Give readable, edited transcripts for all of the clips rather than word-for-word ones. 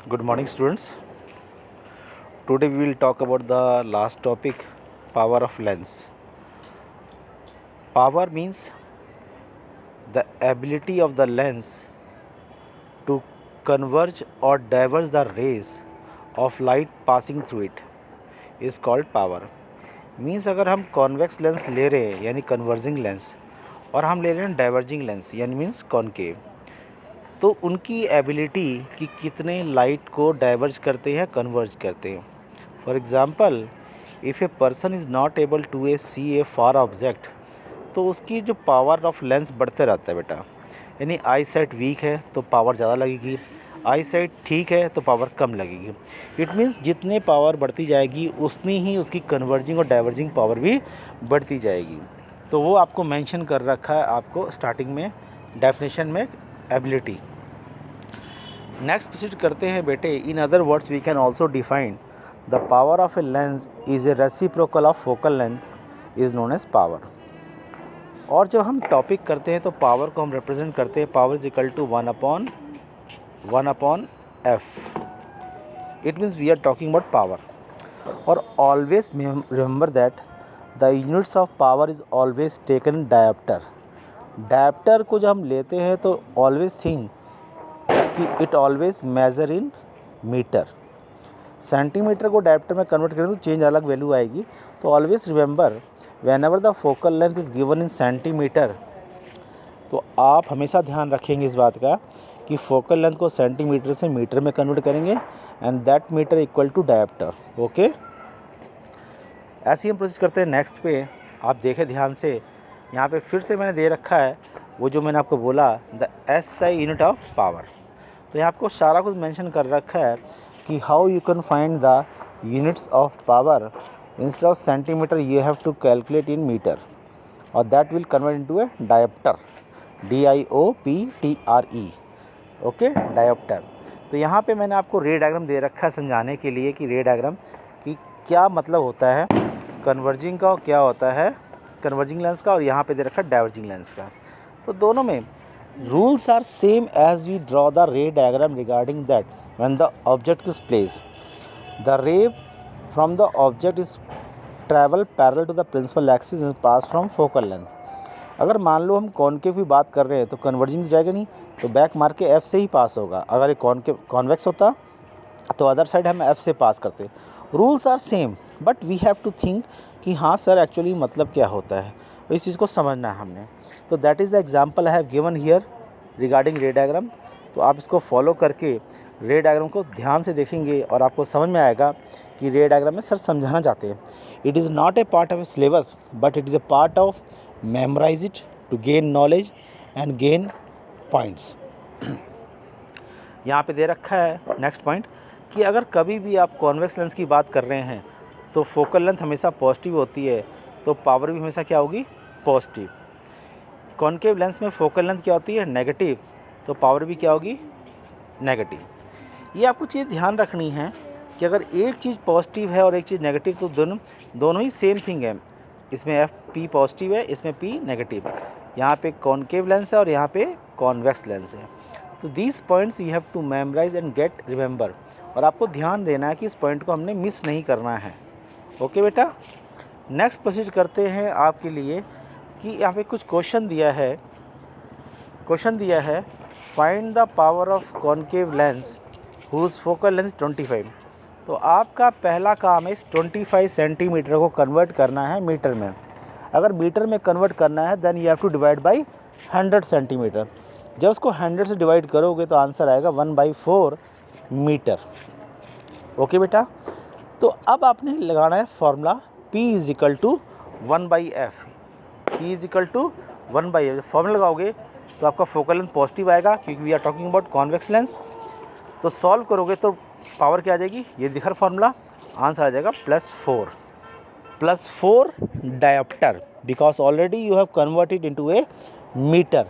Good morning, students. Today we will talk about the last topic, power of lens. Power means the ability of the lens to converge or diverge the rays of light passing through it is called power. Means अगर हम convex lens ले रहे हैं यानी converging lens और हम ले रहे हैं डाइवर्जिंग लेंस यानी मीन्स कॉनकेव, तो उनकी एबिलिटी कि कितने लाइट को डाइवर्ज करते हैं कन्वर्ज करते हैं. For example, if a person is not able to see a far object, तो उसकी जो पावर ऑफ लेंस बढ़ते रहता है बेटा. यानी आई साइट वीक है तो पावर ज़्यादा लगेगी, आई साइट ठीक है तो पावर कम लगेगी. इट मीन्स जितने पावर बढ़ती जाएगी उतनी ही उसकी कन्वर्जिंग और डाइवर्जिंग पावर भी बढ़ती जाएगी. तो वो आपको मेंशन कर रखा है आपको स्टार्टिंग में डेफिनेशन में एबिलिटी. नेक्स्ट प्रोसीड करते हैं बेटे. In other words we can also define the power of a lens is a reciprocal of focal length is known as power. और जब हम टॉपिक करते हैं तो पावर को हम रिप्रेजेंट करते हैं power is equal to 1/f. It means we are talking about power. और always remember that the units of power is always taken dioptre. Dioptre को जब हम लेते हैं तो ऑलवेज थिंक कि it always measure in metre. Centimetre को dioptre में कन्वर्ट करें तो चेंज अलग वैल्यू आएगी. तो always remember whenever the focal length is given in centimetre, तो आप हमेशा ध्यान रखेंगे इस बात का कि फोकल लेंथ को सेंटीमीटर से मीटर में कन्वर्ट करेंगे and that metre equal to dioptre. Okay, ऐसे ही हम प्रोसेस करते हैं नेक्स्ट पे. आप देखें ध्यान से, यहाँ पे फिर से मैंने दे रखा है वो जो मैंने आपको बोला the SI unit of power. तो यहाँ आपको सारा कुछ मेंशन कर रखा है कि how you can find the units of power. Instead of centimetre you have to calculate in metre और that will convert into a dioptre. DIOPTRE. Okay, dioptre. तो यहाँ पे मैंने आपको रे डायग्राम दे रखा है समझाने के लिए कि रे डायग्राम कि क्या मतलब होता है कन्वर्जिंग का और क्या होता है कन्वर्जिंग लेंस का, और यहाँ पे दे रखा है डाइवर्जिंग लेंस का. तो दोनों में rules are same as we draw the ray diagram regarding that when the object is placed the ray from the object is travel parallel to the principal axis and pass from focal length. अगर मान लो हम concave की बात कर रहे हैं तो converging तो जाएगा नहीं, तो बैक मार के एफ से ही पास होगा. अगर ये कॉनकेव कॉन्वेक्स होता तो अदर साइड हम एफ से पास करते. Rules are same but we have to think कि हाँ सर एक्चुअली मतलब क्या होता है, तो इस चीज़ को समझना है हमने. तो that is the example I have given here regarding रे डायग्राम. तो आप इसको फॉलो करके रे डायग्राम को ध्यान से देखेंगे और आपको समझ में आएगा कि रे डायग्राम में सर समझाना चाहते हैं. It is not a part of a syllabus but it is a part of memorise it to gain knowledge and gain points. यहाँ पे दे रखा है नेक्स्ट पॉइंट कि अगर कभी भी आप कॉन्वेक्स लेंस की बात कर रहे हैं तो फोकल लेंथ हमेशा पॉजिटिव होती है, तो पावर भी हमेशा क्या होगी, पॉजिटिव. कॉनकेव लेंस में फोकल लेंथ क्या होती है, नेगेटिव, तो पावर भी क्या होगी, नेगेटिव. ये आपको चीज़ ध्यान रखनी है कि अगर एक चीज़ पॉजिटिव है और एक चीज़ नेगेटिव तो दोनों ही सेम थिंग है. इसमें एफ पी पॉजिटिव है, इसमें पी नेगेटिव. यहाँ पे कॉनकेव लेंस है और यहाँ पे कॉन्वेक्स लेंस है. तो these points you have to memorise and get remember. और आपको ध्यान देना है कि इस पॉइंट को हमने मिस नहीं करना है. ओके बेटा, नेक्स्ट प्रोसीड करते हैं आपके लिए कि यहाँ पे कुछ क्वेश्चन दिया है. Find the power of concave lens whose focal length 25. तो आपका पहला काम है इस 25 सेंटीमीटर को कन्वर्ट करना है मीटर में. अगर मीटर में कन्वर्ट करना है then you have to divide by 100 centimetre. जब उसको 100 से डिवाइड करोगे तो आंसर आएगा 1/4 मीटर. ओके बेटा, तो अब आपने लगाना है formula P is equal to 1/f. P is equal to 1/f. Formula लगाओगे तो आपका फोकल लेंथ पॉजिटिव आएगा क्योंकि we are talking about convex lens. तो सॉल्व करोगे तो पावर क्या आ जाएगी, ये दिखा फॉर्मूला, आंसर आ जाएगा +4 dioptre because already you have converted into a metre.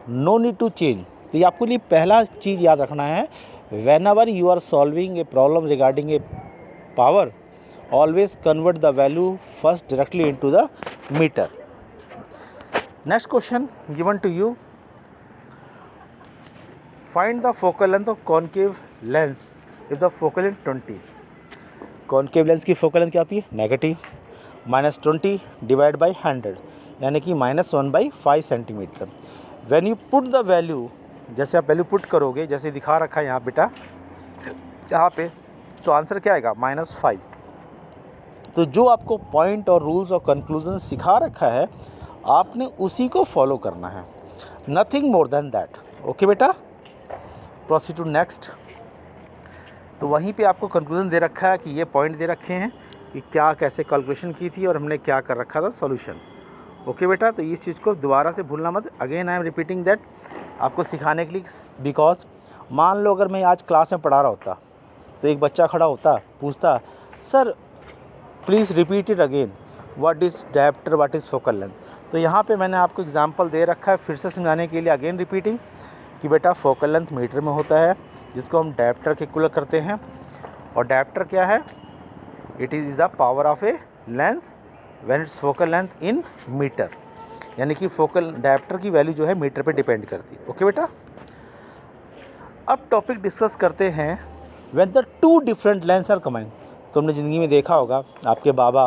No need to change. तो ये आपके लिए पहला चीज़ याद रखना है, whenever you are solving a problem regarding a power always convert the value first directly into the meter. Next question given to you, find the focal length of concave lens if the focal length 20, concave lens की focal length क्या आती है negative, -20 divide by 100 यानी कि -1/5 centimetre. When you put the value, जैसे आप value put करोगे, जैसे दिखा रखा है यहाँ बेटा यहाँ पे, तो आंसर क्या आएगा -5। तो जो आपको पॉइंट और रूल्स और कंक्लूजन सिखा रखा है आपने उसी को फॉलो करना है, nothing more than that. Okay बेटा, प्रोसीड टू नेक्स्ट। तो वहीं पे आपको कंक्लूजन दे रखा है कि ये पॉइंट दे रखे हैं कि क्या कैसे कैलकुलेशन की थी और हमने क्या कर रखा था सॉल्यूशन। ओके बेटा, तो इस चीज़ को दोबारा से भूलना मत। Again I am repeating that आपको सिखाने के लिए, बिकॉज मान लो अगर मैं आज क्लास में पढ़ा रहा होता तो एक बच्चा खड़ा होता पूछता sir please repeat it again, what is dioptre, what is focal length. तो यहाँ पे मैंने आपको एग्जांपल दे रखा है फिर से समझाने के लिए, अगेन रिपीटिंग कि बेटा फोकल लेंथ मीटर में होता है जिसको हम डायप्टर के इक्वल करते हैं। और डायप्टर क्या है, it is the power of a lens when its focal length in metre, यानी कि फोकल डायप्टर की वैल्यू जो है मीटर पे डिपेंड करती है। ओके बेटा, अब टॉपिक डिस्कस करते हैं when the two different lens are combined. तुमने ज़िंदगी में देखा होगा आपके बाबा,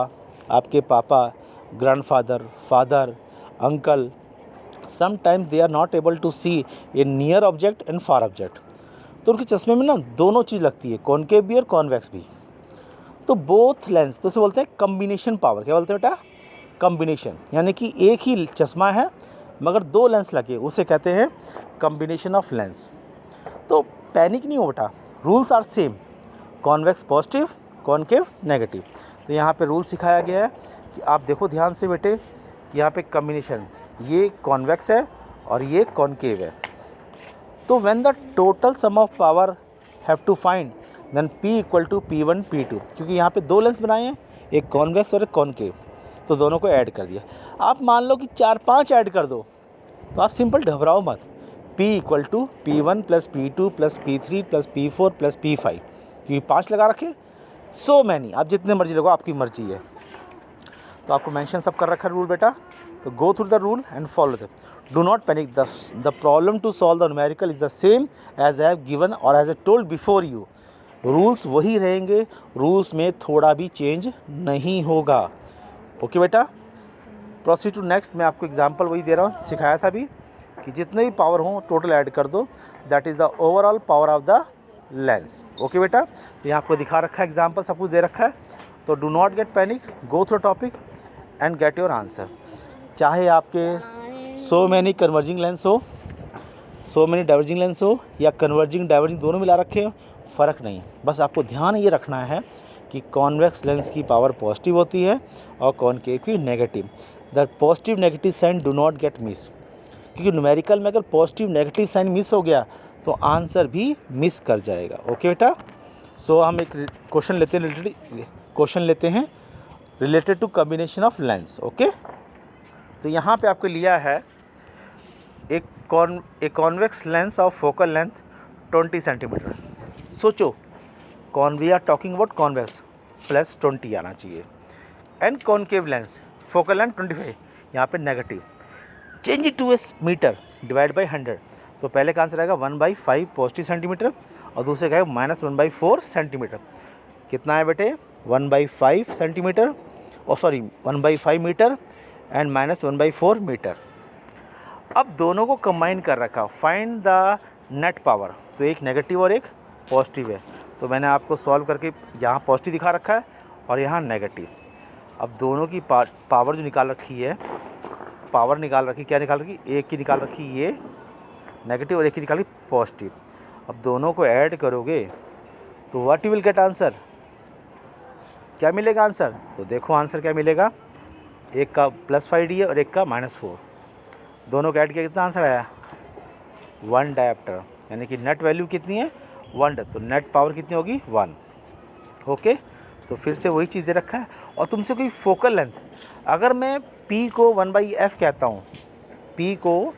आपके पापा, grandfather, father, uncle, sometimes they are not able to see a near object and far object. तो उनके चश्मे में ना दोनों चीज़ लगती है, कॉनकेव भी और कॉन्वेक्स भी। तो बोथ लेंस, तो उसे बोलते हैं कम्बिनेशन पावर। क्या बोलते हैं बेटा, कम्बिनेशन, यानी कि एक ही चश्मा है मगर दो लेंस लगे, उसे कहते हैं कम्बिनेशन ऑफ लेंस। तो पैनिक नहीं हो बेटा, rules are same, convex positive, concave negative. तो यहाँ पे रूल सिखाया गया है कि आप देखो ध्यान से बेटे कि यहाँ पे कम्बिनेशन, ये कॉन्वेक्स है और ये कॉनकेव है। तो when the total sum of power have to find then P equal to P1 P2, क्योंकि यहाँ पे दो लेंस बनाए हैं, एक कॉन्वेक्स और एक कॉनकेव, तो दोनों को ऐड कर दिया। आप मान लो कि 4-5 ऐड कर दो, तो आप सिंपल घबराओ मत, P equal to P1 plus P2 plus P3 plus P4 plus P5, क्योंकि 5 लगा रखे, सो मैनी, आप जितने मर्जी लगाओ, आपकी मर्जी है। तो आपको मेंशन सब कर रखा है रूल बेटा, तो go through the rule and follow the, do not panic, the problem to solve the numerical is the same as I have given और as a told before you. Rules वही रहेंगे, rules में थोड़ा भी change नहीं होगा। Okay बेटा, proceed to next. मैं आपको एग्जांपल वही दे रहा हूँ, सिखाया था अभी कि जितने भी पावर हों टोटल ऐड कर दो, that is the overall power of the lens. Okay बेटा, तो यहाँ आपको दिखा रखा है, एग्जांपल सब कुछ दे रखा है, तो do not get panic, go through topic and get your answer. चाहे आपके सो मैनी कन्वर्जिंग लेंस हो, सो मैनी डाइवर्जिंग लेंस हो, या कन्वर्जिंग डाइवर्जिंग दोनों मिला रखे हो, फ़र्क नहीं। बस आपको ध्यान ये रखना है कि कॉन्वेक्स लेंस की पावर पॉजिटिव होती है और कॉनकेव की negative. The positive negative sign do not get miss, क्योंकि न्यूमेरिकल में अगर पॉजिटिव नेगेटिव साइन मिस हो गया तो आंसर भी मिस कर जाएगा। ओके बेटा, सो हम एक क्वेश्चन लेते हैं related to combination of lens. Okay, तो यहाँ पे आपको लिया है एक convex lens of focal length 20 centimetre. सोचो, we are talking about convex plus 20 आना चाहिए, and concave lens focal length 25, यहाँ पे negative. Change it to a metre divide by 100, तो पहले का आंसर आएगा 1/5 पॉजिटिव सेंटीमीटर और दूसरे का है -1/4 सेंटीमीटर। कितना है बेटे, 1/5 सेंटीमीटर, और सॉरी 1/5 मीटर एंड -1/4 मीटर। अब दोनों को कंबाइन कर रखा, फाइंड द नेट पावर, तो एक नेगेटिव और एक पॉजिटिव है। तो मैंने आपको सॉल्व करके यहाँ पॉजिटिव दिखा रखा है और यहाँ नेगेटिव। अब दोनों की पावर जो निकाल रखी है, पावर निकाल रखी, क्या निकाल रखी, एक की निकाल रखी ये नेगेटिव और एक की निकाली पॉजिटिव। अब दोनों को ऐड करोगे तो what you will get answer, क्या मिलेगा आंसर, तो देखो आंसर क्या मिलेगा, एक का +5D है और एक का -4, दोनों को ऐड किया कितना आंसर आया, 1 डायप्टर, यानी कि नेट वैल्यू कितनी है 1, तो नेट पावर कितनी होगी 1। ओके, तो फिर से वही चीज़ दे रखा है। और तुमसे कोई फोकल लेंथ, अगर मैं P को 1/f कहता हूँ, P को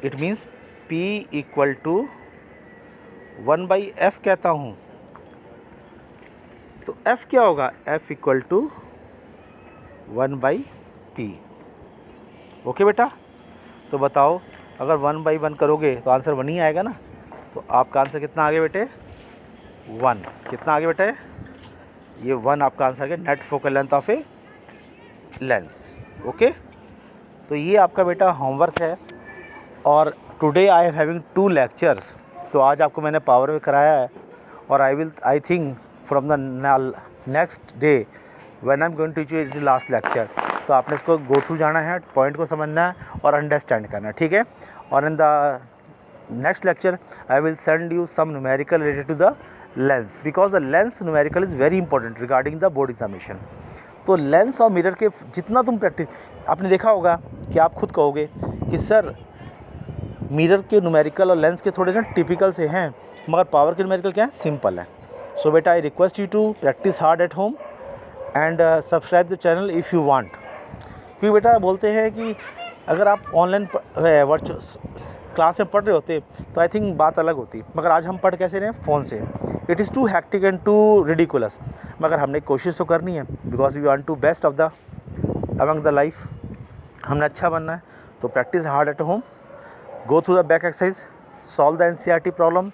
it means P equal to 1/f कहता हूँ, तो F क्या होगा, F equal to 1/P। Okay बेटा, तो बताओ अगर 1/1 करोगे तो आंसर 1 ही आएगा ना, तो आपका आंसर कितना आ गया बेटे, 1 कितना आगे बेटा है, ये 1 आपका आंसर है, net focal length of a lens. Okay, तो ये आपका बेटा होमवर्क है। और today I am having 2 lectures, तो आज आपको मैंने पावर में कराया है, और I think from the next day when I am going to teach you it last lecture, तो आपने इसको गो थ्रू जाना है, पॉइंट को समझना है और अंडरस्टैंड करना है, ठीक है। और in the next lecture I will send you some numerical related to the lens, because the lens numerical is very important regarding the board examination. तो लेंस और मिरर के जितना तुम प्रैक्टिस, आपने देखा होगा कि आप खुद कहोगे कि सर मिरर के न्यूमेरिकल और लेंस के थोड़े ना टिपिकल से हैं, मगर पावर के न्यूमेरिकल क्या है, सिंपल है। सो बेटा I request you to practise hard at home and subscribe the channel if you want. क्योंकि बेटा बोलते हैं कि अगर आप ऑनलाइन वर्चुअल क्लास में पढ़ रहे होते तो आई थिंक बात अलग होती, मगर आज हम पढ़ कैसे रहे हैं, फ़ोन से। It is too hectic and too ridiculous, मगर हमने कोशिश तो करनी है, because we want to best of the among the life, हमने अच्छा बनना है। तो practise hard at home, go through the back exercise, solve the NCERT problem,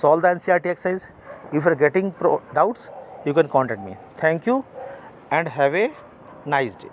solve the NCERT exercise. If you are getting doubts, you can contact me. Thank you and have a nice day.